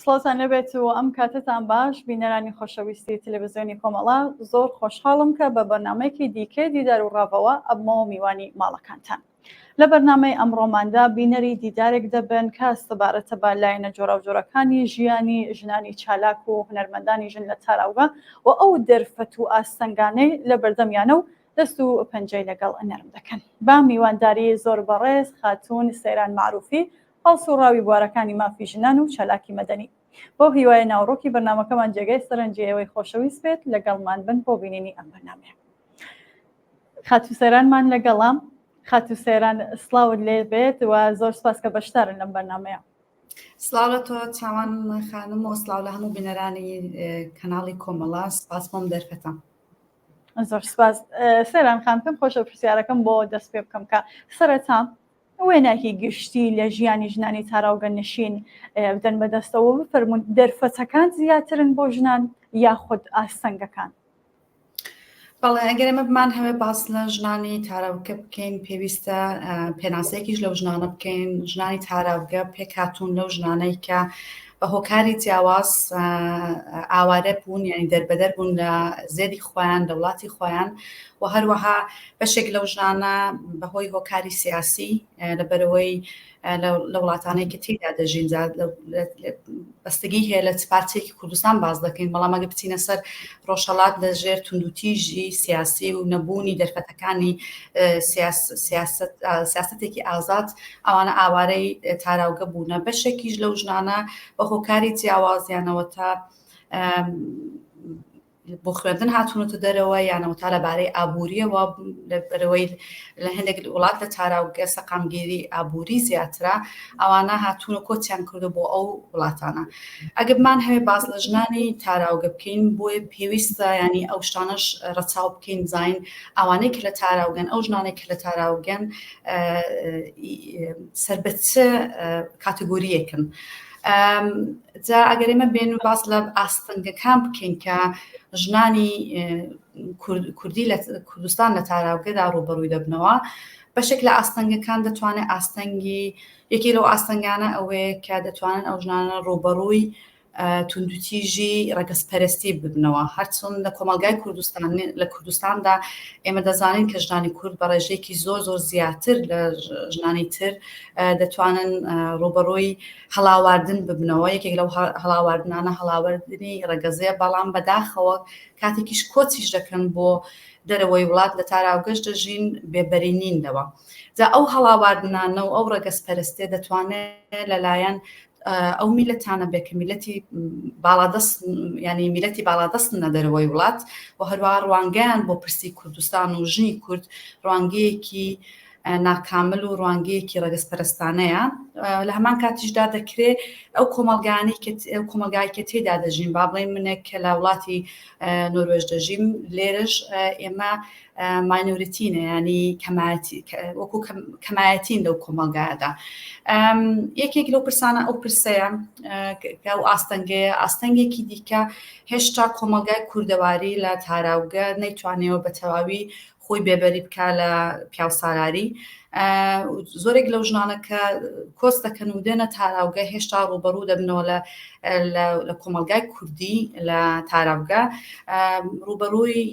سڵاتان لەبێت و ئەم کاتتان باش بینەرانی خۆشەویستی تەلەڤیزیۆنی کۆمەڵا زۆر خۆشحاڵم کە بە بەرنامەیەکی دیکە دیدار و ڕاوەوە ئەبمەوە میوانی ماڵەکانتان. لە بەرنامەی ئەمڕۆماندا بینەری دیدارێک دەبن کە سەبارەتە بە لایەنە جۆراوجۆرەکانی ژیانی ژنانی چالاک و هونەرمەندانی ژن لە تاراوگە و ئەو دەرفەت و ئاستەنگانەی لە بەردەمیانە و دەست و پەنجەی لەگەڵ نەرم دەکەن. با میوانداری زۆر بەڕێز خاتون سەیران معروفی هەڵسوڕاوی بوارەکانی مافی ژنان و چالاکی مەدەنی. بۆ هیوایە ناوڕۆکی بەرنامەکەمان جێگەی سەرنجیەوەی خۆشەویست بێت لەگەڵمان بن بۆ بینینی ئەم بەرنامەیە. خاتو سەیرانمان لەگەڵام. خاتو سەیران سڵاوت لێ بێت و زۆر سپاس کە بەشدارن لەم بەرنامەیە. سڵاو لە تۆ چاوان خانم و سڵاو لە هەموو بینەرانی کەناڵی کۆمەڵا. سپاس بۆم دەرفەتە. زۆر سپاس. سەیران خان پێم خۆشە پرسیارەکەم بۆ دەست پێ بکەم کە سەرەتا وێنەکی گشتی لە ژیانی ژنانی تاراوگە نشین بدەن بەدەستەوە بفەرمونون دەرفەتەکان زیاترن بۆ ژنان یاخود ئاستەنگەکان؟ بەڵێ ئەگەر ئێمە بمان هەوێ باس لە ژنانی تاراوگە بکەین پێویستە پێناسەیەکیش لەو ژنانە بکەین. ژنانی تاراوگە پێک هاتوون لەو ژنانەی کە بە هۆکاری جیاواز ئاوارە بوون، یعنی دەربەدەر بوون لە زێری خۆیان لە وڵاتی خۆیان و هەروەها بەشێک لەو ژنانە بەهۆی هۆکاری سیاسی لەبەرەوەی لە وڵاتانەی کە تێدا دەژین بەستگی هەیە لە پارچێکی کوردستان باز دەکەین، بەڵام ئەگە بچینە سەر ڕۆژهەڵات لەژێر توندوتیژی سیاسی و نەبوونی دەرفەتەکانی سیاستێکی ئازاد ئەوانە ئاوارەی تاراوگە بوونە. بەشێکیش لەو ژنانە بە هۆکاری جیاوازیانەوە تا بۆ خوێندن هاتوونەتە دەرەوە یانەوە تا لەبارەی ئابووریەوە لەبەرەوەی لە هەندێک وڵات لە تاراوگە سەقامگیری ئابووری زیاترە ئەوانە هاتوونە کۆچیان کردو بۆ ئەو وڵاتانە. ئەگە بمان هەوێ باز لە ژنانی تاراوگە بکەین بۆی پێویستە ینی ئەو شتانەش ڕەچاو بکەین زین ئەوانەی کە لە تاراوگەن ئەو ژنانێک کە لە تاراوگەن سەربەچە کاتگۆریەکن. جا ئەگەر ئێمە بێن و باس لە ئاستەنگەکان بکەین کە ژنانی کوردی لە کوردستان لە تاراوگەدا ڕوبەڕووی دەبنەوە، بەشێک لە ئاستەنگەکان دەتوانێت ئاستەنگی یەکی لەو ئاستەنگانە ئەوەیە کە دەتوانن ئەو ژنانە ڕوبەڕووی توندوتیژی ڕەگەزپەرستی ببنەوە. هەرچۆن لە کۆمەلگای لە کوردستاندا ئێمە دەزانین کە ژنانی کورد بە ڕێژەیەکی زۆر زۆر زیاتر لە ژنانی تر دەتوانن ڕوبەڕووی هەڵاواردن ببنەوە. یەکێک لەو هەڵاواردنانە هەڵاوردنی ڕەگەزەیە، بەڵام بەداخەوە کاتێکیش کۆچیش دەکەن بۆ دەرەوەی وڵات لە تاراوگەش دەژین بێبەرینینەوە. جا ئەو هەڵاواردنانە و ئەو ڕەگەزپەرستێ دەتوانێت لەلایەن ئەو میلەتانە بێ کە میلەتی باڵادەست ینی میلەتی باڵادەستن لە دەرەوەی وڵات و هەروە ڕوانگەیان بۆ پرسی کوردستان و ژنی کورد ڕوانگەیەکی ناکامل و ڕوانگەیەکی ڕەگەزپەرستانەیە. لە هەمان کاتیشدا دەکرێت ئەو کۆمەلگای کە تێدا دەژین، با بڵێن منێک کە لە وڵاتی نۆروێژ دەژیم لێرەش ئێمە ماینۆریتینە، ینی وەکو کەمایەتین لەو کۆمەلگایەدا. یەکێک لەو پرسانە ئەو پرسەیە کە ئەو ئاستەنگێکی دیکە هێشتا کۆمەلگای کوردەواری لە تاراوگە نەیتوانێەوە بە تەواوی خۆی بێبەری بکە لە پیاوسالاری. زۆرێک لەو ژنانە کە کۆس دەکەن و دێنە تاراوگە هێشتا ڕوبەڕوو دەبنەوە لە کۆمەلگای کوردی لە تاراوگە ڕوبەڕووی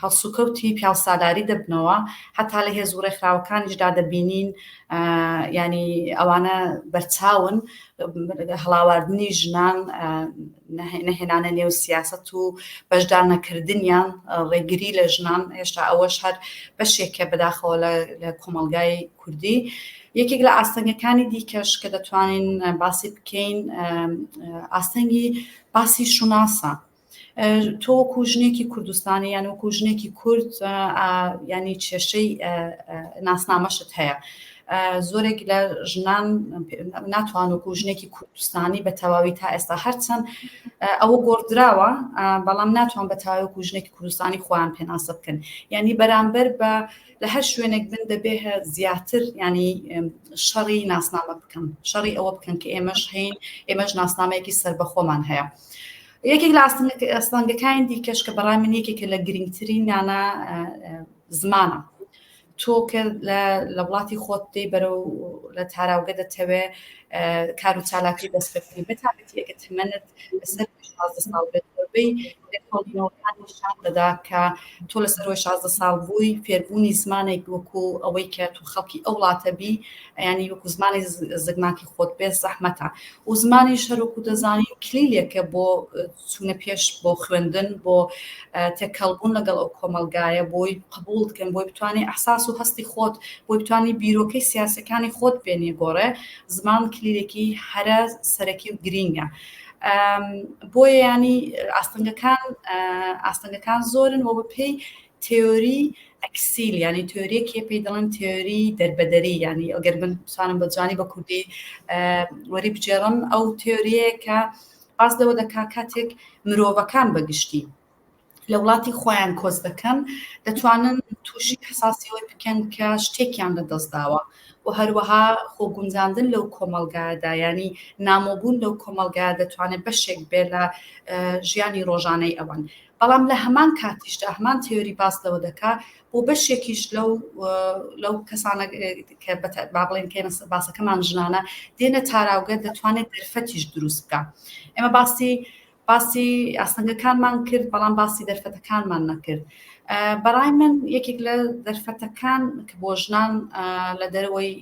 هەڵسوکەوتی پیاوسالاری دەبنەوە. هەتا لە هێز و ڕێکخراوەکانیشدا دەبینین ینی ئەوانە بەرچاون هەڵاواردنی ژنان نەهێنانە نێو سیاست و بەشدار نەکردنیان ڕێگری لە ژنان هێشتا ئەوەش هەر بەشێکە بەداخەوە لە کۆمەلگای کوردی. یەکێک لە ئاستەنگەکانی دیکەش کە دەتوانین باسی بکەین ئاستەنگی باسی شوناسە. تۆ وەکو ژنێکی کوردستانی یان وەکو ژنێکی کورد ینی کێشەی ناسنامەشت هەیە. زۆرێک لە ژنان ناتوان وەکو ژنێکی کوردستانی بە تەواوی تا ئێستا هەرچەند ئەوە گۆڕدراوە، بەڵام ناتوان بە تەواوی وەکو ژنێکی کوردستانی خۆیان پێناسە بکەن. یعنی بەرامبەر بە لە هەر شوێنێک بن دەبێ زیاتر ینی شەڕی ناسنامە بکەن، شەڕی ئەوە بکەن کە ئێمەش هەین، ئێمەش ناسنامەیەکی سەربەخۆمان هەیە. یەکێک لە ئاستەنگەکانی دیکەش کە بەڕای من یەکێکە لە گرنگترینانە زمانە. تۆ کە لە وڵاتی خۆت دێ بەرەو لە تاراوگە دەتەوێ کار و چالاکی دەست بکەی بەتابەتی ئەگە تمەنت لەسەر 16 ساڵ بێت زۆربەی لێکۆڵینەوەکانی شان دەدا کە تۆ لەسەر 16 ساڵ بووی فێربوونی زمانێک وەکو ئەوەی کە تو خەڵکی ئەو وڵاتە بی ینی وەکو زمانی زگماکی خۆت بێت زەحمەتە و زمانی شەرۆک و دەزانی کلیلێکە بۆ چوونە پێش بۆ خوێندن بۆ تێکەڵبوون لەگەڵ ئەو کۆمەلگایە بۆی قبول بکەن بۆی بتوانێت ئەحساس و هەستی خۆت بۆی بتوانانی بیرۆکەی سیاسەکانی خۆت بێنێ گۆڕێ زمان کلیلێکی هەرە سەرەکی و گرینگە بۆیە ینی ئاستەنگەکان زۆرن و بەپێی تێۆری ئەکسیل ینی تۆریەکێ پێی دەڵێن تێۆری دەربەدەری ینی ئەگەر من بتوانم بە جوانی بە کوردی وەری بجێڕم ئەو تێۆریەیە کە باس لەوە دەکا کاتێک مرۆڤەکان بەگشتی لە وڵاتی خۆیان کۆز دەکەن دەتوانن تووشی حساسیەوەی بکەن کە شتێکیان لەدەستداوە و هەروەها خۆگونجاندن لەو کۆمەلگایەدا ینی نامۆبوون لەو کۆمەلگایە دەتوانێت بەشێک بێ لە ژیانی ڕۆژانەی ئەوان بەڵام لە هەمان کاتیشدا هەمان تێۆری باس لەوە دەکا بۆ بەشێکیش لەو کەسانە کە با بڵێن کە باسەکەمان ژنانە دێنە تاراوگە دەتوانێت دەرفەتیش دروست بکە ئێمە باسی ئاستەنگەکانمان کرد بەڵام باسی دەرفەتەکانمان نەکرد بەڕای من یەکێک لە دەرفەتەکان کە بۆ ژنان لە دەرەوەی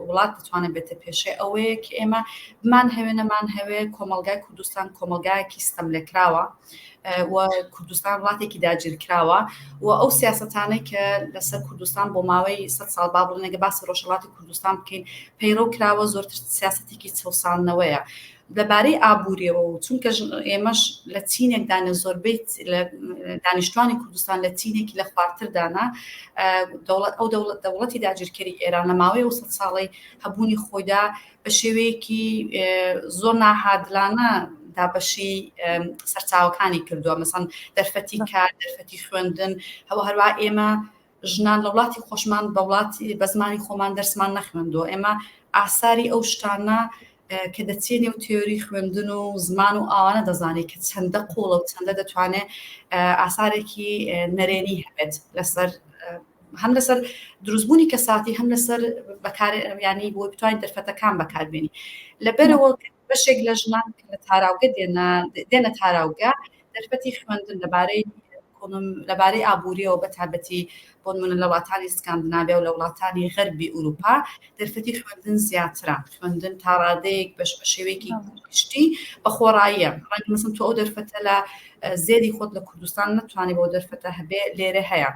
وڵات دەتوانێت بێتە پێشێ ئەوەیە کە ئێمە بمان هەوێ نەمان هەوێ کۆمەلگای کوردستان کۆمەلگایەکی ستەملێکراوە و کوردستان وڵاتێکی داگیرکراوە و ئەو سیاسەتانەی کە لەسەر کوردستان بۆ ماوەی 100 ساڵ با بڵێن ئەگە باسی ڕۆژهەڵاتی کوردستان بکەین پەیڕەو کراوە زۆرتر سیاسەتێکی چەسانەوەیە لەبارەی ئابوووریەوە و چونکە ئێمەش لە چینێکدانە زۆربەی دانیشتوانی کوردستان لە چینێکی لە خواردتردانا ئەو دەوڵەتی داگیرکەری ئێران لە ماوەی و 100 ساڵی هەبوونی خۆیدا بە شێوەیەکی زۆر ناهادلانە دابەشی سەرچاوەکانی کردووە مەسەن دەرفەتی کار دەرفەتی خوێندن هەروە ئێمە ژنان لە وڵاتی خۆشمان بە وڵاتی بە زمانی خۆمان دەرسمان نەخوێندووە ئێمە ئاساری ئەو شتانە کە دەچێنێ و تێۆری خوێندن و زمان و ئاوانە دەزانێت کە چەندە قوڵە و چەندە دەتوانێت ئاسارێکی نەرێنی هەبێت لەسەر هەم لەسەر دروستبوونی کەساتی هەم لەسەر ینی بۆ بتوانین دەرفەتەکان بەکاربێنی لەبەرەوە بەشێک لە ژنان لە تاراوگە دێنە تاراوگە دەرفەتی خوێندن لەبارەی ئابوووریەوە بەتابەتی بۆ نمونە لە وڵاتانی سکاندناڤیا و لە وڵاتانی غەربی ئوروپا دەرفەتی خوێندن زیاترە خوێندن تا ڕادەیەک بە شێوەیەکی گشتی بە خۆڕاییە ڕەنگە مەسەڵەن تۆ ئەو دەرفەتە لە زێری خۆت لە کوردستان نەتوانێت بۆ دەرفەتە هەبێ لێرە هەیە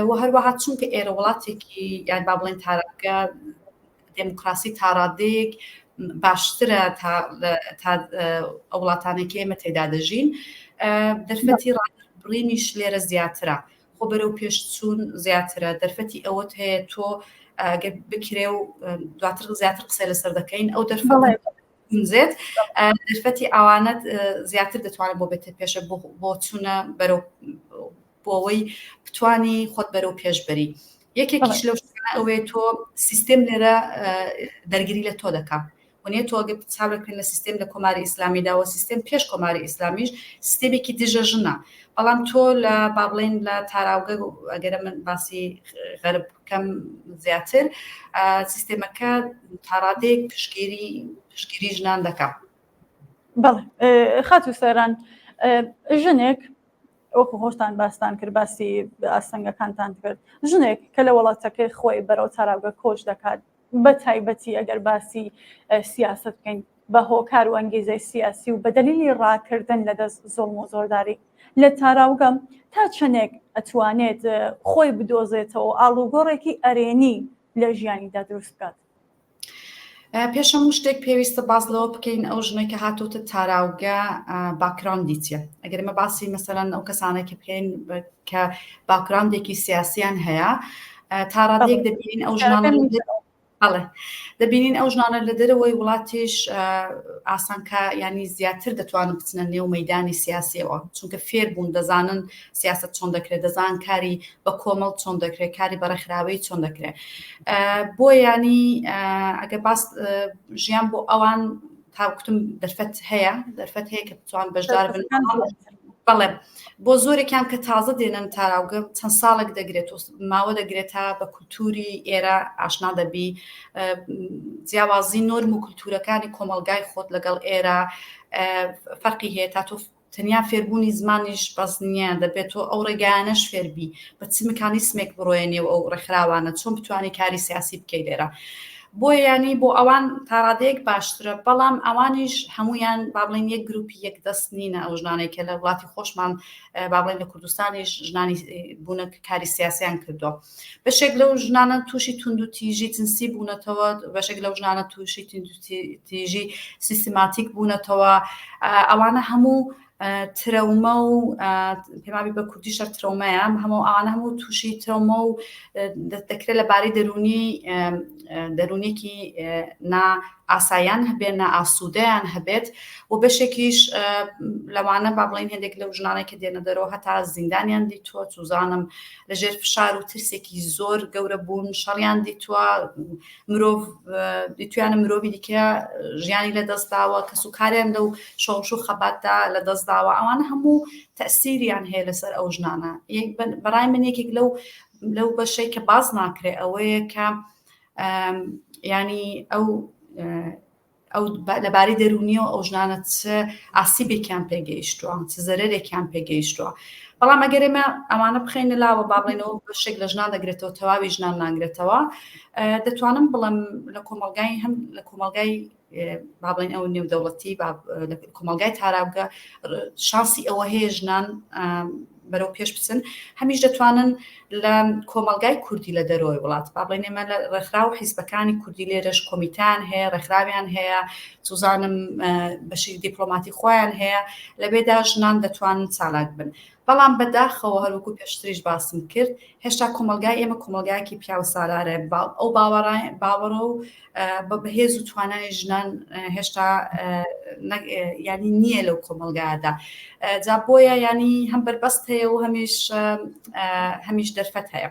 و هەروەها چونکە ئێرە وڵاتێکی یان با بڵێن تاراوگە دموکراسی تا ڕادەیەک باشترە تا ئەو وڵاتانێکی ئێمە تێدا دەژین دەرفەتی ڕابڕینیش لێرە زیاترە خۆ بەرەو پێشچوون زیاترە دەرفەتی ئەوەت هەیە تۆ بکرێ و دواتر زیاتر قسەی لەسەر دەکەین ئەو دەرفەت دەرفەتی ئەوانەت زیاتر دەتوانێت بۆ بێتە پێشە بۆ چوونە بەرەو بۆەوەی بتوانی خۆت بەرەو پێشبەری یەکێکیش لەو ئەوەیە تۆ سیستێم لێرە دەرگیری لە تۆ دەکات ونیە تۆگە چاوەکەن لە سیستێم لە کۆماری ئیسلامیداوە سیستێم پێش کۆماری ئیسلامیش سیستێمێکی دژە ژنە بەڵام تۆ لە با بڵێن لە تاراوگە ئەگەرە من باسی غەرب بکەم زیاتر سیستێمەکە تاڕادەیەک پشگیری ژنان دەکات بەڵێ خاتو سەران ژنێک وەکو خۆشتان باستان کرد باسی ئاستەنگەکانتان کرد ژنێک کە لە وڵاتەکەی خۆی بەرەو تاراوگە کۆچ دەکات بە تایبەتی ئەگەر باسی سیاست بکەین بە هۆکار و ئەنگیزەی سیاسی و بە دەلیلی ڕاکردن لە دەست زۆڵم و زۆرداری لە تاراوگەم تا چەندێک ئەتوانێت خۆی بدۆزێتەوە ئاڵوگۆڕێکی ئەرێنی لە ژیانیدا دروست بکات پێش هەموو شتێک پێویستە باس لەوە بکەین ئەو ژنێک کە هاتووتە تاراوگە باکراوندی چیە ئەگەر ئێمە باسی مەسەڵەن ئەو کەسانێکی بکەین کە باکراوندێکی سیاسیان هەیە تا ڕادێک دەبینین ئەو ژنانە دەبینین ئەو ژنانە لە دەرەوەی وڵاتیش ئاسانکە ینی زیاتر دەتوانن بچنە نێو مەیدانی سیاسیەوە چونکە فێر بوون دەزانن سیاست چۆن دەکرێت دەزان کاری بە کۆمەڵ چۆن دەکرێت کاری بەڕێکخراوەی چۆن دەکرێت بۆ ینی ئەگەر باس ژیان بۆ ئەوان تاوکتم دەرفەت هەیە کە بتوان بەشدار بن بەڵێ بۆ زۆرێکیان کە تازە دێنن تاراوگە چەند ساڵێک دەگرێت ماوە دەگرێت تا بە کولتوری ئێرە ئاشنا دەبی جیاوازی نۆرم و کولتورەکانی کۆمەلگای خۆت لەگەڵ ئێرە فەرقی هەیە تا تۆ تەنیا فێربوونی زمانیش بەس نییە دەبێت تۆ ئەو ڕێگایانەش فێربی بە چ مکانیسمێک بڕۆێنێ و ئەو ڕێکخراوانە چۆن بتوانانی کاری سیاسی بکەی لێرە بۆ ینی بۆ ئەوان تاڕادەیەک باشترە بەڵام ئەوانیش هەمویان با بڵێن یەک گروپی یەک دەست نینە ئەو ژنانێکە لە وڵاتی خۆشمان با بڵێن لە کوردستانیش ژنانی بوونە کاری سیاسیان کردووە بەشێک لەو ژنانە تووشی تونند و تیژی جنسی بوونەتەوە بەشێک لەو ژنانە تووشی تیژی سیستماتیک بوونەتەوە ئەوانە هەموو ترەومە و پێمابی بە کوردیشە ترەومەیە هەموو ئەوانە هەموو تووشی ترەومە و دەکرێت لەبارەی دەرونێکی نا ئاساییان هەبێت نا ئاسوودەیان هەبێت و بەشێکیش لەوانە با بڵین هێندێک لەو ژنانێک کە دێنە دەرەوە هەتا زیندانیان دیتووە چوزانم لەژێر فشار و ترسێکی زۆر گەورە بوون شەڕیان دیتووە مرۆڤ دیتویانە مرۆڤی دیکە ژیانی لەدەستداوە کە سوکاریان لەو شۆڕش و خەباتدا لەدەستداوە ئەوانە هەموو تەسیریان هەیە لەسەر ئەو ژنانە بەڕای من یەکێک لەو بەشەی کە باز ناکرێ ئەوەیە کە ینی ئەو لەبارەی دەرونیەوە ئەو ژنانە چ ئاسیبێکیان پێگەیشتووە چ زەرێکیان پێگەیشتووە بەڵام ئەگەر ئێمە ئەمانە بخەینە لاوە با بڵێنەوە بەشێک لە ژنان دەگرێتەوە تەواوی ژنان ناگرێتەوە دەتوانم بڵم لە کۆمەلگای هەم لە کۆمەلگای با بڵێن ئەو نێودەوڵەتی لە کۆمەلگای تاراوگە شانسی ئەوە هەیە ژنان بەرەو پێش بچن هەمیش دەتوانن لە کۆمەلگای کوردی لە دەرەوەی وڵات با بڵێن ئێمە لە ڕێکخرا و حیزبەکانی کوردی لێرەش کۆمیتیان هەیە ڕێکخراویان هەیە سوزانم بەشی دیپلۆماتی خۆیان هەیە لەبێدا ژنان دەتوانن چالاک بن بەڵام بەداخەوە هەروەکو پێشتریش باسم کرد هێشتا کۆمەلگای ئێمە کۆمەلگایەکی پیاو سالارە ئەو باوەڕە و بەهێز و توانای ژنان هێشتا ینی نییە لەو کۆمەلگایەدا جا بۆیە ینی هەم بەربەست هەیە و هەمیش دەرفەت هەیە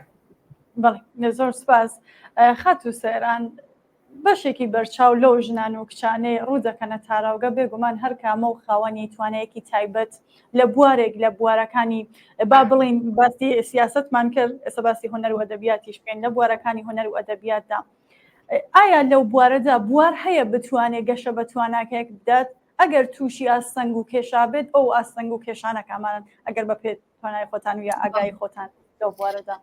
بەڵێ زۆر سپاس خەت و سەیران بەشێکی بەرچاو لەو ژنان و کچانەی ڕوودەکەنە تاراوگە بێگومان هەر کامە و خاوەنی توانەیەکی تایبەت لە بوارێک لە بوارەکانی با بڵین باسی سیاستمان کرد ئێستا باسی هونەر و ئەدەبیاتیش بکەین لە بوارەکانی هونەر و ئەدەبیاتدا ئایا لەو بوارەدا بوار هەیە بتوانێت گەشە بە تواناکەیەک بدات ئەگەر تووشی ئاستەنگ و کێشا بێت ئەو ئاستەنگ و کێشانە کامانن ئەگەر بە پێ توانای خۆتان یا ئاگای خۆتان لەو بوارەدا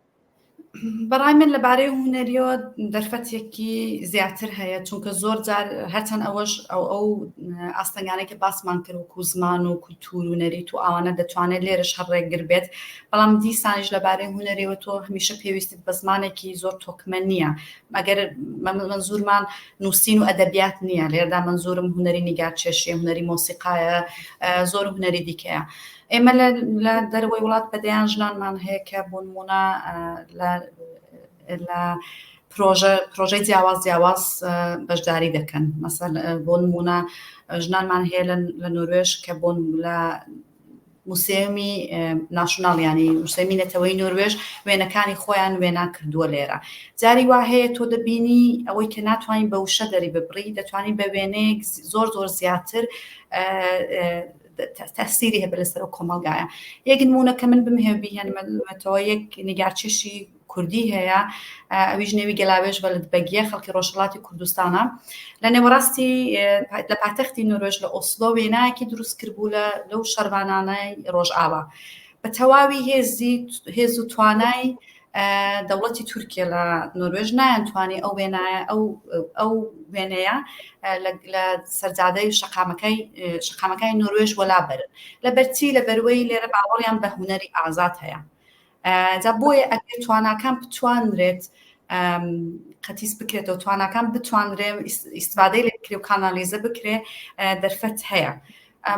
بەڕای من لەبارەی هونەریەوە دەرفەتێکی زیاتر هەیە چونکە زۆر جار هەرچەند ئەوەش ئەو ئاستەنگانێک کە باسمان کرد و زمان و کولتور و نەریت و ئەوانە دەتوانێت لێرەش هەڕێگر بێت بەڵام دیسانیش لەبارەی هونەریەوە تۆ هەمیشە پێویستیت بە زمانێکی زۆر تۆکمە نییە مەگەر منزورمان نووسین و ئەدەبیات نییە لێردا منزورم هونەری نیگارکێشیە هونەری مۆسیقایە زۆر هونەری دیکەیە ئێمە لە دەرەوەی وڵات بەدەیان ژنانمان هەیە کە بۆ نمونە لە پرۆژەی جیاواز بەشداری دەکەن مەسەڵ بۆ نمونە ژنانمان هەیە لە نۆروێژ کە بۆ لە موسێمی ناشناڵ ینی موسێمی نەتەوەی نۆروێژ وێنەکانی خۆیان وێنا کردووە لێرە جاری وا هەیە تۆ دەبینی ئەوەی کە ناتوانین بە وشە دەری ببڕی دەتوانین بە وێنەیەک زۆر زیاتر تەسیری هەبێت لەسەر ئەو کۆمەلگایە یەک نمونە کە من بمهێبی هەنمەتەوە یەک نیگارکێشی کوردی هەیە ئەویش نێوی گەلاوێژ بە بەگیە خەڵکی ڕۆژهەڵاتی کوردستانە لە نێوەڕاستی لە پایتەختی نۆروێژ لە ئۆسلۆ وێنایەکی دروست کردبوو لەو شەروانانەی ڕۆژئاوا بە تەواوی هێز و توانای دەوڵەتی تورکیا لە نۆروێژ نایانتوانی ئەو وێنەیە لە سەرجادەی شەقامەکەی نۆروێژ وەلا برن لەبەرچی لەبەروەی لێرە باوەڕیان بە هونەری ئازاد هەیە جا بۆیە ئەگەر تواناکان بتوانرێت قەتیس بکرێتەوە تواناکان بتوانرێت ئیستفادەی لێ بکرێ و کانالیزە بکرێ دەرفەت هەیە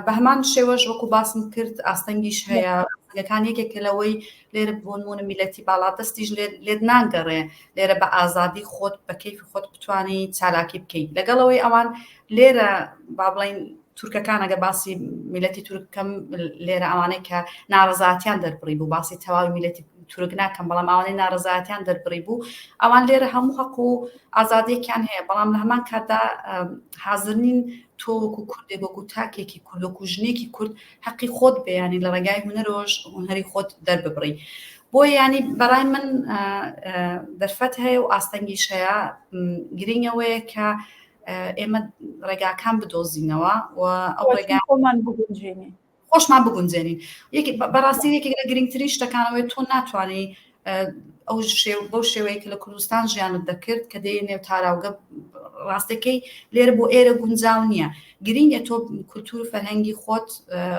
بە هەمان شێوەش وەکو باسم کرد ئاستەنگیش هەیە ئاستەنگەکان یەکێکە لەوەی لێرە بۆ نمونە میلەتی باڵا دەستیش لێت ناگەڕێ لێرە بە ئازادی خۆت بە کەیفی خۆت بتوانی چالاکی بکەیت لەگەڵەوەی ئەوان لێرە با بڵین تورکەکان ئەگە باسی میلەتی تورکەم لێرە ئەوانەی کە ناڕەزاتیان دەربڕی بوو باسی تەواوی میلەتی تورک ناکەم بەڵام ئەوانەی ناڕزایەتیان دەربڕی بوو ئەوان لێرە هەموو حەق و ئازادیەکیان هەیە بەڵام لە هەمان کاتدا حاضر نین تۆ وەکو کوردێک وەکو تاکێکی کورد وەکو ژنێکی کورد حەقی خۆت بێیانی لە ڕێگای هونەرۆژ هونەری خۆت دەرببڕی بۆ ینی بەڕای من دەرفەت هەیە و ئاستەنگیش هەیە گرنگەوەیە کە ئێمە ڕێگاکان بدۆزینەوە و ئەو ڕێگا خۆمان بگونجێنین خۆشمان بگونجێنین بەڕاستی یەکێک لە گرنگترین شتەکانەوەی تۆ ناتوانانی ئەو بەو شێوەیە کە لە کوردستان ژیانت دەکرد کە دێنێ تاراوگە ڕاستەکەی لێرە بۆ ئێرە گونجاو نییە گرینگە تۆ کولتور فەرهەنگی خۆت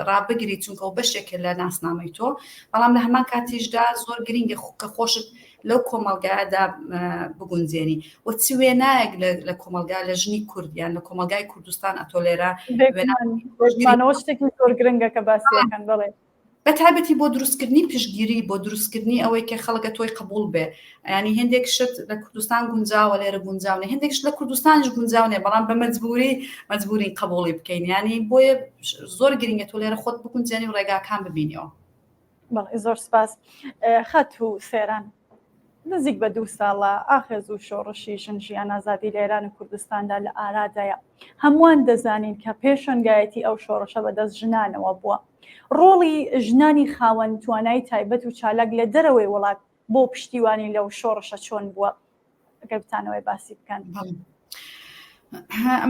ڕابگری چونکە و بەشێکە لە ناسنامەی تۆ بەڵام لە هەمان کاتیشدا زۆر گرینگە کە خۆشت لەو کۆمەلگایەدا بگونجێنی و چی وێنایەک لە کۆمەلگا لە ژنی کوردیان لە کۆمەلگای کوردستان ئەتۆ لێرە شتێکی زۆر گرنگە کە باسیەکەن بڵێ بە تایبەتی بۆ دروستکردنی پشتگیری بۆ دروستکردنی ئەوەی کە خەڵکە تۆی قبول بێ ینی هەندێک شت لە کوردستان گونجاوە لێرە گونجاونێ هەندێک شت لە کوردستانش گونجاونێ بەڵام بە مەجبوری قبوڵی بکەین ینی بۆیە زۆر گرنگە تۆ لێرە خۆت بگونجێنی و ڕێگاکان ببینیەوە بەڵێ زۆر سپاس خەت و سێران نزیک بە 2 ساڵە ئاخێز و شۆڕشی ژن ئازادی لە ئێران و کوردستاندا لە ئارادایە هەمووان دەزانین کە پێشەنگایەتی ئەو شۆڕشە بەدەست ژنانەوە بووە ڕۆڵی ژنانی خاوەن توانای تایبەت و چالاک لە دەرەوەی وڵات بۆ پشتیوانی لەو شۆڕشە چۆن بووە ئەگەر بتانەوەی باسی بکەن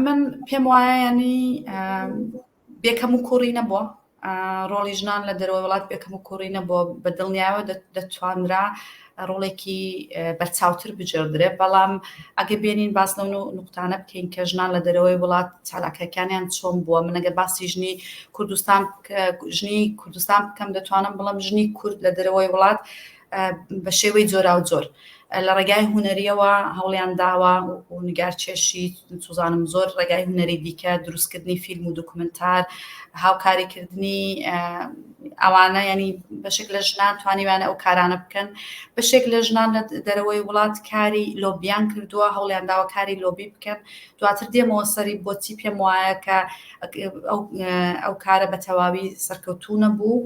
من پێم وایە ینی بێکەم و کوڕی نەبووە ڕۆڵی ژنان لە دەرەوەی وڵات بێکەم و کوڕی نەبووە بە دڵنیاوە دەتوانرا ڕۆڵێکی بەرچاوتر بجێردرێ بەڵام ئەگە بێنین باس لەو نقطانە بکەین کە ژنان لە دەرەوەی وڵات چالاکەکانیان چۆن بووە من ئەگەر باسی ژنی کوردستان بکەم دەتوانم بڵم ژنی کورد لە دەرەوەی وڵات بە شێوەی جۆرا و جۆر لە ڕێگای هونەریەوە هەوڵیان داوە و نگار چێشی سوزانم زۆر ڕێگای هونەری دیکە دروستکردنی فیلم و دۆکومنتار هاوکاریکردنی ئەوانە ینی بەشێک لە ژنان توانیوانە ئەو کارانە بکەن بەشێک لە ژنان لە دەرەوەی وڵات کاری لۆبیان کردووە هەوڵیان داوە کاری لۆبی بکەن دواتر دێمەوە سەری بۆچی پێم وایە کە ئەو کارە بە تەواوی سەرکەوتوو نەبوو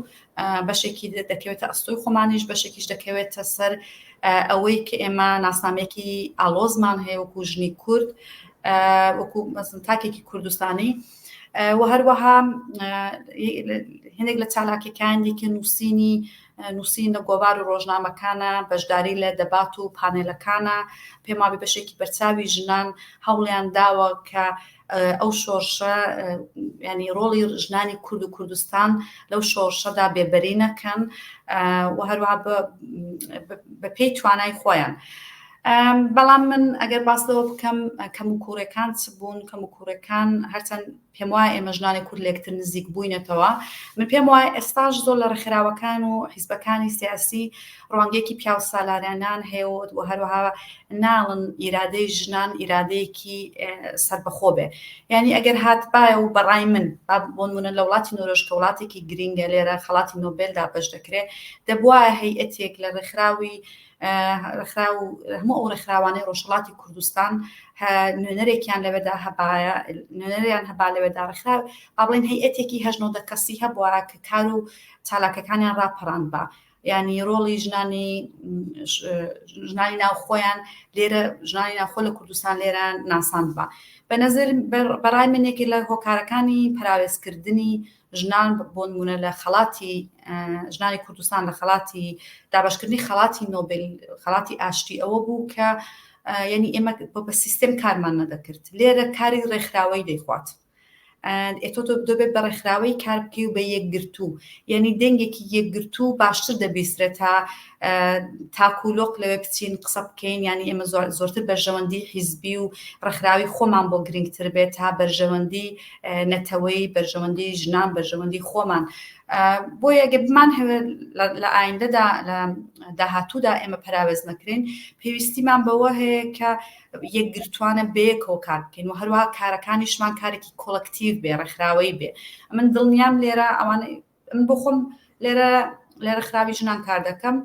بەشێکی دەکەوێتە ئەستۆی خۆمانیش بەشێکیش دەکەوێتە سەر ئەوەی کە ئێمە ناسنامێکی ئالۆزمان هەیە وەکو ژنی کورد وەکو تاکێکی کوردستانی و هەروەها هەندێک لە چالاکیەکانی کە نووسین لە گۆڤار و ڕۆژنامەکانە بەشداری لە دەبات و پانێلەکانە پێم وابێ بەشێکی بەرچاوی ژنان هەوڵیان داوە کە ئەو شۆڕشە ینی ڕۆڵی ژنانی کورد و کوردستان لەو شۆڕشەدا بێبەری نەکەن و هەروەها بە پێی توانای خۆیان بەڵام من ئەگەر باسەوە بکەم کەم و کوڕەکان چ بوون کەم و کوڕەکان هەرچەند پێم وایە ئێمە ژنانی کورد لێکتر نزیک بووینەتەوە من پێم وایە ئێستاش زۆر لە ڕێکخراوەکان و حیزبەکانی سیاسی ڕوانگەیەکی پیاو سالارانان هەیە و هەروەها ناڵن ئیرادەی ژنان ئیرادەیەکی سەربەخۆ بێ یعنی ئەگەر هاتبایە و بەڕای من بۆ نمونە لە وڵاتی نۆرۆژ کە وڵاتێکی گرینگە لێرە خەڵاتی نۆبێلدا بەش دەکرێت دەبوایە هەیئەتێک لە ڕێکخراوی هەموو ئەو ڕێکخراوانەی ڕۆژهەڵاتی کوردستان نوێنەرێکیان لەوێدا هەبایە نوێنەریان هەبا لەوێدا ڕێکخراو با بڵێن هەیئەتێکی 8 کەسی هەبووە کە کار و چالاکەکانیان ڕاپەڕاند بە ینی ڕۆڵی ژنانی ناوخۆیان لێرە ژنانی ناوخۆ لە کوردستان لێرە ناساند بە بەنەزر بەڕای منێکی لە هۆکارەکانی پراوێزکردنی ژنان بۆ نمونە لە خەڵاتی ژنانی کوردستان لە خەڵاتی دابشکردنی خەڵاتی نۆبێل خەڵاتی ئاشتی ئەوە بوو کە یعنی ئێمە بە سیستم کارمان نەدەکرد لێرە کاری ڕێکخراوەی دەیخوات ئێتۆ دەبێت بە ڕێکخراوەی کار بکەی و بە یەکگرتوو یعنی دەنگێکی یەکگرتوو باشتر دەبیسترێت تاکولۆق لەوێ بچین قسە بکەین ینی ئێمە زۆرتر بەرژەوەندی حیزبی و ڕێکخراوی خۆمان بۆ گرنگتر بێت تا بەرژەوەندی نەتەوەی بەرژەوەندی ژنان بەرژەوەندی خۆمان بۆ یەگە بمان هەوێ لە ئایندەدا لە داهاتوودا ئێمە پراوێز نەکرین پێویستیمان بەوە هەیە کە یەکگرتوانە بەیەکەوە کار بکەین و هەروەها کارەکانیشمان کارێکی کۆڵەکتیڤ بێ ڕێکخراوەی بێ من دڵنیام لێرە ئەوانە من بۆ خۆم لێرە خراوی ژنان کار دەکەم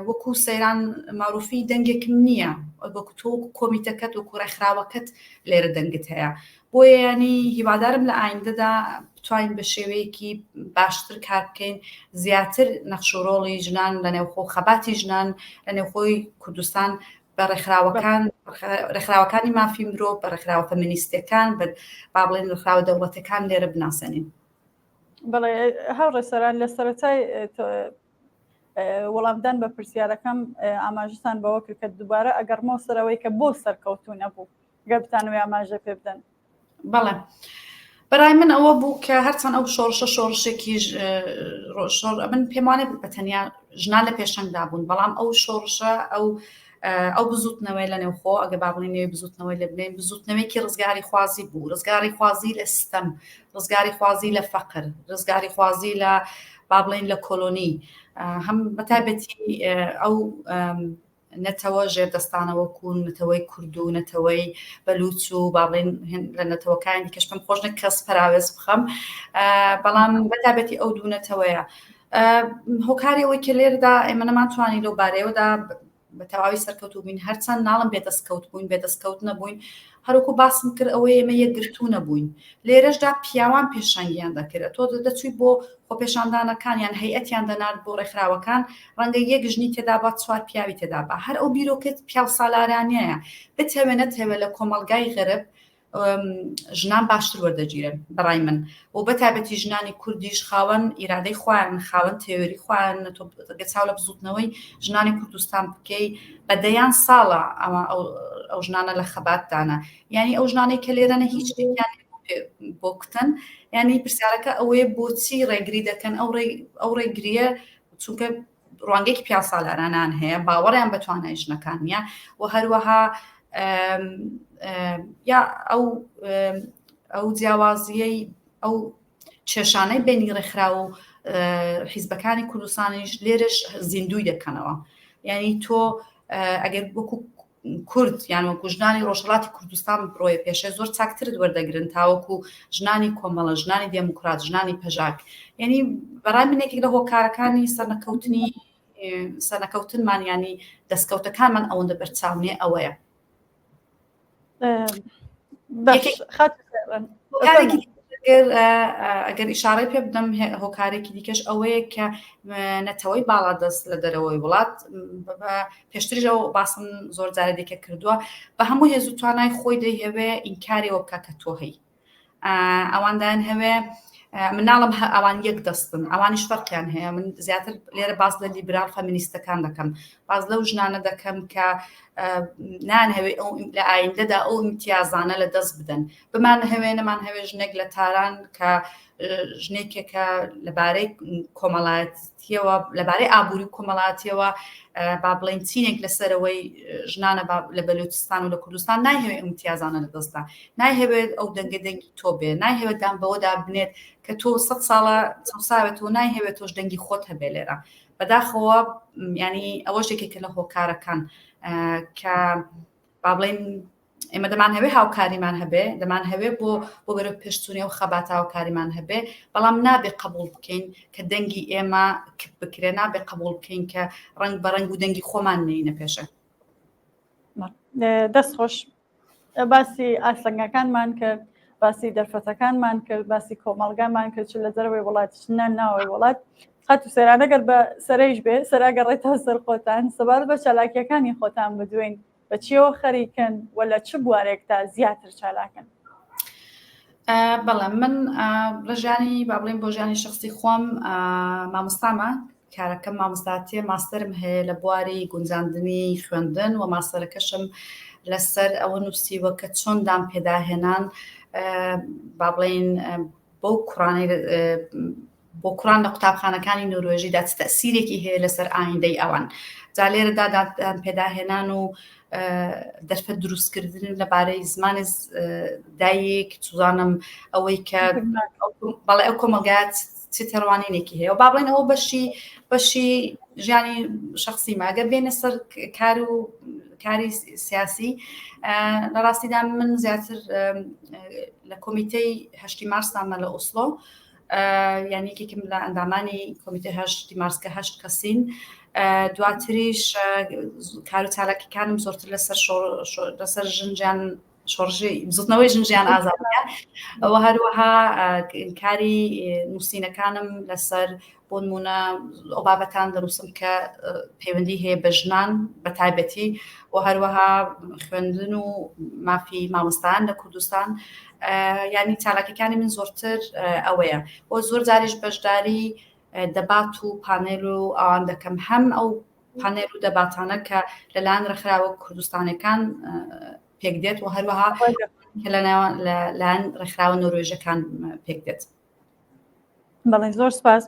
وەکو سەیران معروفی دەنگێکم نییە وەکو تۆ کۆمیتەکەت وەکو ڕێکخراوەکەت لێرە دەنگت هەیە بۆیە ینی هیوادارم لە ئایندەدا بتوانین بە شێوەیەکی باشتر کار بکەین زیاتر نەخشوڕۆڵی ژنان لە نێوخۆ خەباتی ژنان لە نێوخۆی کوردستان بە ڕێکخراوەکانی مافی مرۆڤ بە ڕێکخراوە فەمینیستیەکان با بڵێن ڕێکخراوە دەوڵەتەکان لێرە بناسەنین. بەڵێ هاوڕێ سەران لە سەرەتای وەڵامدان بە پرسیارەکەم ئاماژتان بەوە کرد کە دووبارە ئەگەڕمەوە سەرەوەی کە بۆ سەرکەوتوو نەبوو گە بتانوێ ئاماژە پێ بدەن. بەڵێ بەرای من ئەوە بوو کە هەرچەند ئەو شۆڕشێکی من پێم وانێ بە تەنیا ژنان لە پێشەنگدا بوون بەڵام ئەو شۆڕشە ئەو بزوتنەوەی لە نێوخۆ ئەگە با بڵێن نوێ بزوتنەوەی لە بنێن بزوتنەوەیکی ڕزگاری خوازی بوو ڕزگاری خوازی لە سیستەم ڕزگاری خوازی لە فەقر ڕزگاری خوازی لە با بڵێن لە کۆلۆنی هەم بەتایبەتی ئەو نەتەوە ژێردەستانەوەکو نەتەوەی کورد و نەتەوەی بەلوچ و با بڵێن لە نەتەوەکانی دیکەش پێم خۆش نە کەس پەراوێز بخەم بەڵام بەتایبەتی ئەو دوو نەتەوەیە هۆکاری ئەوەی کە لێرەدا ئێمە نەماتوانی لەو بارەیەوەدا بە تەواوی سەرکەوتوو بووین هەرچەند ناڵم بێدەستکەوت بووین بێدەستکەوت نەبووین هەروەکو باسم کرد ئەوەی ئێمە یەکگرتوو نەبووین لێرەشدا پیاوان پێشەنگیان دەکرێت تۆ دەچووی بۆ خۆپێشاندانەکانیان هەیئەتیان دەنارد بۆ ڕێکخراوەکان ڕەنگە یەک ژنی تێدا بات چوار پیاوی تێدا بە هەر ئەو بیرۆکێت پیاو سالارانیەیە بتەوێ نەتەوێ لە کۆمەلگای غەرب ژنان باشتر وەردەگیرن بەڕای من و بەتایبەتی ژنانی کوردیش خاوەن ئیرادەی خۆیان خاوەن تێوەری خۆیان تۆ چاو لە بزوتنەوەی ژنانی کوردستان بکەی بە دەیان ساڵە ئەو ژنانە لە خەباتدانە یعنی ئەو ژنانەی کە لێرەنە هیچ شتێکیان بۆ کتن یعنی پرسیارەکە ئەوەیە بۆچی ڕێگری دەکەن ئەو ڕێگریە چونکە ڕوانگەیەکی پیا سالارانان هەیە باوەڕیان بە توانای ژنەکان نیە و هەروەها یا ئەو جیاوازیەی ئەو کێشانەی بینی ڕێکخراو و حیزبەکانی کوردستانیش لێرەش زیندوی دەکەنەوە یعنی تۆ ئەگەر وەکو کورد یان وەکو ژنانی ڕۆژهەڵاتی کوردستان بڕۆیە پێشە زۆر چاکترت وەردەگرن تاوەکو ژنانی کۆمەڵە ژنانی دێموکرات ژنانی پەژاک یعنی بەڕای منێکی لە هۆکارەکانی سەرنەکەوتنمان ینی دەستکەوتەکانمان ئەوەندە بەرچاونێ ئەوەیە ئەگەر ئیشارەی پێ بدەم هۆکارێکی دیکەش ئەوەیە کە نەتەوەی باڵا دەست لە دەرەوەی وڵات پێشتریش ئەو باسم زۆر جارە دیکە کردووە بە هەموو هێز و توانای خۆی دەیهەوێ ئینکاریەوە بکە کە تۆ هەی ئەواندایان هەوێ من ناڵم ئەوان یەک دەستن ئەوانیش فەرقیان هەیە من زیاتر لێرە باز لە لیبرال فەمینیستەکان دەکەم باز لەو ژنانە دەکەم کە نانهەوێ لە ئایندەدا ئەو امتیازانە لە دەست بدەن بمان هەوێ نەمان هەوێ ژنێک لە تاران کە ژنێکێکە لەبارەی کۆمەڵایەتیەوە لەبارەی ئابووری کۆمەڵاتیەوە با بڵێن چینێک لەسەرەوەی ژنانە لە بەلوچستان و لە کوردستان نایهەوێ امتیازانە لە دەستدا نایهەوێت ئەو دەنگی تۆ بێ نایهەوێت دام بەوەدا بنێت کە تۆ 100 ساڵە چاوساوێت و نایهەوێت تۆش دەنگی خۆت هەبێ لێرە بەداخەوە ینی ئەوە شتێکێکە لە هۆکارەکان کە با بڵێن ئێمە دەمان هەوێ هاوکاریمان هەبێ دەمان هەوێ بۆ بەرە پێشچوونێ و خەبات هاوکاریمان هەبێ بەڵام نابێ قبول بکەین کە دەنگی ئێمە کت بکرێ نابێ قبول بکەین کە ڕنگ بە ڕنگ و دەنگی خۆمان نینە پێشە دەست خۆش باسی ئاسەنگەکانمان کرد باسی دەرفەتەکانمان کرد باسی کۆمەڵگامان کرد لە دەرەوەی وڵاتیش ناوەی وڵات خەت و سەیرانەگەر بە سەرەیش بێ سەراگەڕێتە سەر خۆتان سەبار بە چالاکیەکانی خۆتان بدوێن بەچیەوە خەریکن و لە چ بوارێکدا زیاتر چالاکن بەڵێ من لە ژیانی با بڵێن بۆ ژیانی شخصی خۆم مامۆستامە کارەکەم مامۆستاتیە ماستەرم هەیە لە بواری گونجاندنی خوێندن و ماستەرەکەشم لەسەر ئەوە نووسیوە کە چۆن دام پێداهێنان با بڵێن بۆ کوڕان لە قوتابخانەکانی نۆروێژیدا چ تەسیرێکی هەیە لەسەر ئایندەی ئەوان جا لێرەدا پێداهێنان و دەرفەت دروستکردن لەبارەی زمانی دایک چزانم ئەوەی کە بەڵێ ئەو کۆمەلگات چی تەڕوانینێکی هەیە و با بڵێن ئەوە بەشی ژیانی شخصیمە ئەگەر بێنە سەر کاری سیاسی لە ڕاستیدا من زیاتر لە کۆمیتەی 8 مارسامە لە ئۆسلۆ یعنی یەکێکم لە ئەندامانی کۆمیتەی 8 مارس کە 8 کەسین دواتریش کار و چالاکیەکانم زۆرتر لەسەر ژنجیان شۆڕژی بزوتنەوەی ژنجیان ئازادە و هەروەها کاری نووسینەکانم لەسەر بۆ نمونە ئەو بابەتان دەنووسم کە پەیوەندی هەیە بە ژنان بە تایبەتی و هەروەها خوێندن و مافی مامۆستایان لە کوردستان ینی چالاکیەکانی من زۆرتر ئەوەیە بۆ زۆر جاریش بەشداری دەبات و پانێل و ئەوان دەکەم هەم ئەو پانێل و دەباتانە کە لەلایەن ڕێکخراوە کوردستانەکان پێک دێت و هەروەها لەلایەن ڕێکخراوە نۆروێژەکان پێک دێت. بەڵێن زۆر سپاس.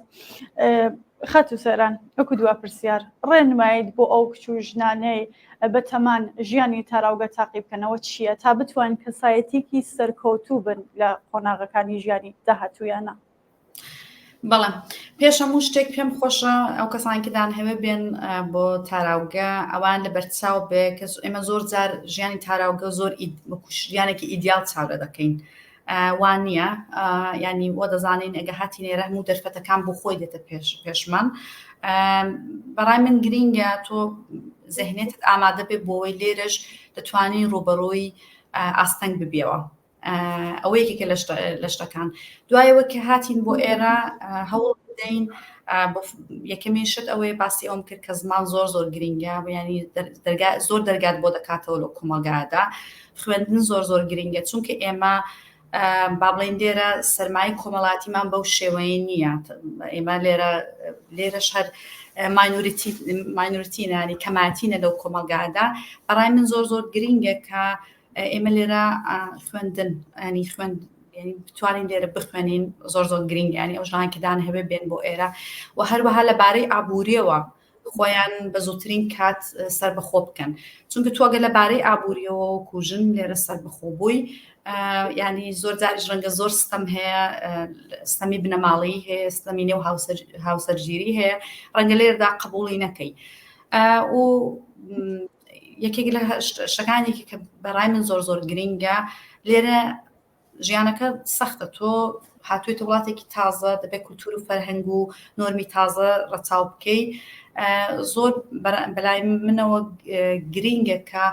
خەت و سەران وەکو دوا پرسیار ڕێنمایید بۆ ئەو کچ و ژنانەی بە تەمان ژیانی تاراوگە تاقی بکەنەوە چییە تا بتوان کەسایەتێکی سەرکەوتوو بن لە قۆناغەکانی ژیانی داهاتوویانە؟ بەڵێ پێش هەموو شتێک پێم خۆشە ئەو کەسانی کەدان هەوێ بێن بۆ تاراوگە ئەوان لە بەرچاو بێ کە ئێمە زۆر جار ژیانی تاراوگە زۆر ژیانێکی ئیدیال چاودە دەکەین وان نییە ینی وە دەزانین ئەگە هاتی نێرە هەموو دەرفەتەکان بۆ خۆی دێتە پێشمان بەڕای من گرینگە تۆ زەهنێتت ئامادە بێ بۆەوەی لێرەش دەتوانین ڕوبەڕۆی ئاستەنگ ببیەوە ئەوە یەکێکە لە شتەکان دوایەوە کە هاتین بۆ ئێرە هەوڵ بدەین یەکەمین شت ئەوەیە باسی ئەوم کرد کە زمان زۆر گرینگە ینی زۆر دەرگات بۆ دەکاتەوە لە کۆمەلگادا خوێندن زۆر گرینگە چونکە ئێمە با بڵێن لێرە سەرمای کۆمەڵاتیمان بەو شێوەیە نییە ئێمە لێرەش هەر ماینۆریتینانی کەماتینە لەو کۆمەلگادا بەڕای من زۆر گرینگە کە ئێمە لێرە خوێندن ینی بتوانین لێرە بخوێنین زۆر گرنگ ینی ئەو ژنان کەدان هەبێ بێن بۆ ئێرە و هەروەها لەبارەی ئابووریەوە خۆیان بە زووترین کات سەربەخۆ بکەن چونکە تۆگە لەبارەی ئابووریەوە و کوژن لێرە سەربەخۆ بووی ینی زۆر جاریش ڕەنگە زۆر ستەم هەیە ستەمی بنەماڵی هەیە ستەمی نێو هاوسەرگیری هەیە ڕەنگە لێرەدا قبوڵی نەکەی و یەکێک لە شتەکانێکی کە بەڕای من زۆر گرینگە لێرە ژیانەکە سەختە تۆ هاتوویتە وڵاتێکی تازە دەبێت کولتور و فەرهەنگ و نۆرمی تازە ڕەچاو بکەی زۆر بەلای منەوە گرینگە کە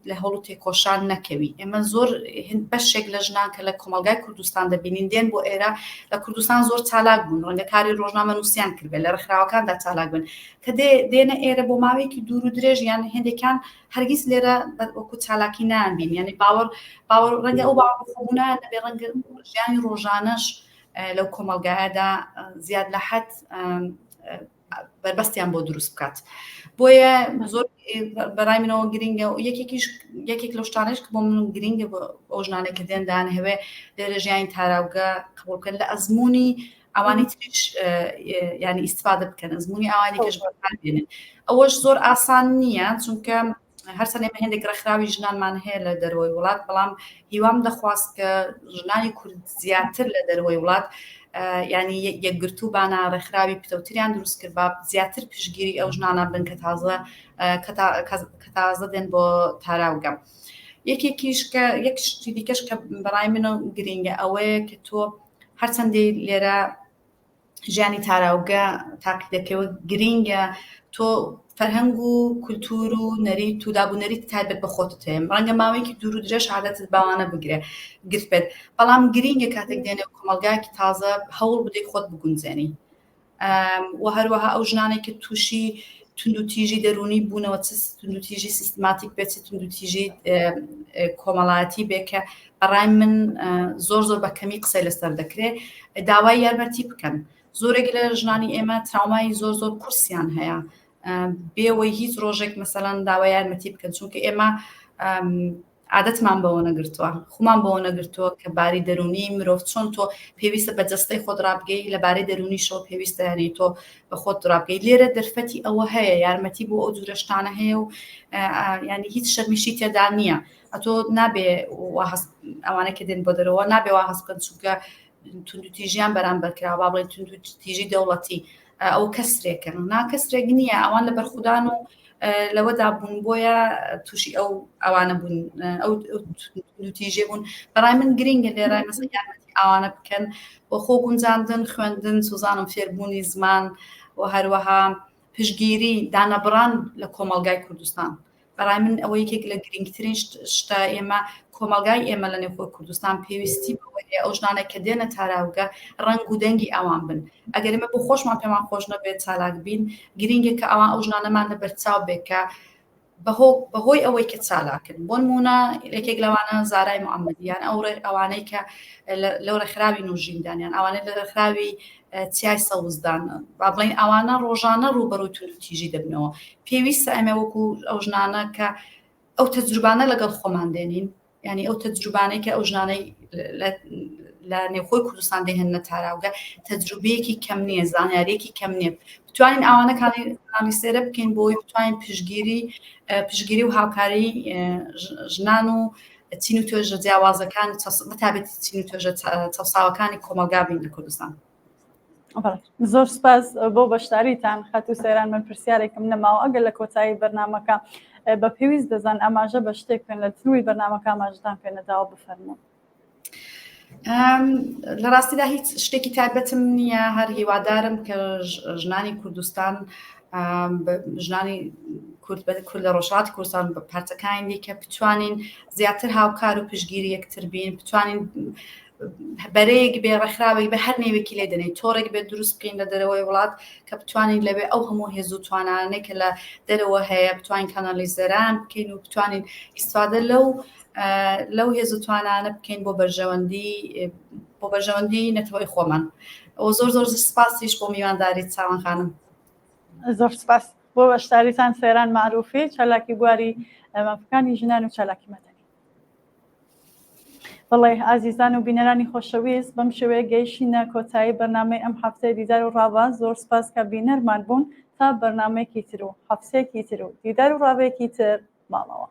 لە هەوڵ و تێکۆشان نەکەوی ئێمە زۆر بەشێک لە ژنان کە لە کۆمەلگای کوردستان دەبینین دێن بۆ ئێرە لە کوردستان زۆر چالاک بوون ڕەنگە کاری ڕۆژنامە نووسیان کردبێت لە ڕێکخراوەکاندا چالاک بن کە دێنە ئێرە بۆ ماوەیەکی دوور و درێژ یان هێندێکان هەرگیز لێرە وەکو چالاکی نانبین ینی باوەڕ ڕەنگە ئەو باوەڕبوونە نەبێ ڕەنگە ژیانی ڕۆژانەش لەو کۆمەلگایەدا زیاد لە حەد بربەستیان بۆ دروست بکات بۆیە زۆر بەڕای منەوە گرینگە و یەکێک لەو شتانەش کە بۆ من گرینگە بۆ ئەو ژنانێک کە دێندان هەوێ لێرە ژیانی تاراوگە قبولکەن لە ئەزمموی ئەوانی تریش ینی ئیستفادە بکەن ئەزمموی ئەوانی کەش بێنن ئەوەش زۆر ئاسان نییە چونکە هەرچەند ئێمە هێندێک ڕێکخراوی ژنانمان هەیە لە دەروەوەی وڵات بەڵام هیوام دەخواست کە ژنانی کورد زیاتر لە دەروەوەی وڵات ینی یەکگرتو بانە ڕێکخراوی پتەوتریان دروست کرد بە زیاتر پشگیری ئەو ژنانە بن کە تازە دێن بۆ تاراوگە یەک شتی دیکەش کە بەڕای منە گرینگە ئەوەیە کە تۆ هەرچەندی لێرە ژیانی تاراوگە تاقی دەکەوە گرینگە تۆ فەرهەنگ و کولتور و نەریت و دابوونەریت تایبەت بە خۆتت هەیە ڕەنگە ماوەیەکی دوور و درێژ عادەتت باوانە گرت بێت بەڵام گرینگە کاتێک دێنێ کۆمەلگایەکی تازە هەوڵ بدەیت خۆت بگونجێنی و هەروەها ئەو ژنانێک کە تووشی توندوتیژی دەرونی بوونەوە توندوتیژی سیستماتیک بێت توندوتیژی کۆمەڵایەتی بێ کە بەڕای من زۆر بە کەمی قسەی لەسەر دەکرێت داوای یارمەتی بکەن زۆرێک لە ژنانی ئێمە تراومای زۆر قورسیان هەیە بێەوەی هیچ ڕۆژێک مەسەڵەن داوای یارمەتی بکەن چونکە ئێمە عادەتمان بەوە نەگرتووە خۆمان بەوە نەگرتووە کە باری دەرونی مرۆڤ چۆن تۆ پێویستە بە جەستەی خۆت ڕابگەی لەبارەی دەرونیشەوە پێویستە یانی تۆ بە خۆت ڕابگەی لێرە دەرفەتی ئەوە هەیە یارمەتی بۆ ئەو جورە شتانە هەیە و ینی هیچ شەرمیشی تێدا نییە ئەتۆ نابێ ئەوانە کە دێن بۆ دەرەوە نابێ وا هەست بکەن چونکە توندوتیژیان بەرامبەرکراوە با بڵێن توندوتیژی دەوڵەتی ئەو کەسرێکن ناکەسرێک نییە ئەوان لە بەرخودان و لەوەدا بوون بۆیە تووشی ئەوانە بوون ئەو تیژێ بوون بەڕای من گرینگە لێرە مەسەڵ یارمەتی ئەوانە بکەن بۆ خۆ گونجاندن خوێندن سوزانم فێربوونی زمان و هەروەها پشگیری دانەبڕان لە کۆمەڵگای کوردستان بەڕای من ئەوە یەکێک لە گرنگترین شتە ئێمە کۆمەڵگای ئێمە لە نێوخۆی کوردستان پێویستی بەوەیە ئەو ژنانە کە دێنە تاراوگە ڕنگ و دەنگی ئەوان بن ئەگەر ئێمە بۆ خۆشمان پێمان خۆش نەبێت چالاک بین گرنگێک کە ئەوان ئەو ژنانەمان لە بەرچاو بێکە بەهۆی ئەوەی کە چالاکن بۆ نمونە یەکێک لەوانە زارای محەممەدیان ئەوانەی کە لەو ڕێکخراوی نوژیندانیان ئەوانەی لە ڕێکخراوی چیای سەوزدان با بڵین ئەوانە ڕۆژانە ڕوبەڕووی توندوتیژی دەبنەوە پێویستە ئەمە وەکو ئەو ژنانە کە ئەو تەجروبانە لەگەڵ خۆمان دێنین ینی ئەو تەجروبانەی کە ئەو ژنانەی لە نێوخۆی کوردستان دەهێنە تاراوگە تەجروبەیەکی کەم نییە زانیارێکی کەم نییە بتوانین ئەوانەکانی سێرە بکەین بۆی بتوانین پشگیری و هاوکاری ژنان و چین و توێژە جیاوازەکان بەتابێت چین و توێژە چەساوەکانی کۆمەلگا بین لە کوردستان. زۆر سپاس بۆ بەشداریتان خەت و سەیران من پرسیارێکم نەماوە ئەگەر لە کۆتایی بەرنامەکە بە پێویست دەزان ئاماژە بە شتێک پێن لە تروی بەرنامەکە ئاماژتان پێ نەداوە بفەرمون. لە ڕاستیدا هیچ شتێکی تایبەتم نییە هەر هیوادارم کە ژنانی کوردستان ژنانی کورد لە ڕۆژهەڵاتی کوردستان بە پارچەکانی کە بتوانین زیاتر هاوکار و پشگیری یەکتر بین بتوانین بەرەیەک بێ ڕێکخراوێک بە هەر نێوێکی لێ دەنێت تۆڕێک بێت دروست بکەین لە دەرەوەی وڵات کە بتوانین لەبێ ئەو هەموو هێز و توانانەی کە لە دەرەوە هەیە بتوانین کانالیزەران بکەین و بتوانین ئیستفادە لەو هێز و توانانە بکەین بۆ بەرژەوەندی نەتەوەی خۆمان ئەو زۆر سپاسیش بۆ میوانداری چاوان خانم. زۆر سپاس بۆ بەشداریتان سەیران معروفی چالاکی بواری مافەکانی ژنان و چالاکی مەدەنی. بەڵێ ئازیزان و بینەرانی خۆشەویست بەم شێوەیە گەیشتینە کۆتایی بەرنامەی ئەم هەفتەی دیدار و ڕاوا زۆر سپاس کە بینەرمان بوون تا بەرنامەیەکی تر و هەفتەیەکی تر و دیدار و ڕاوەیەکی تر ماڵەوە.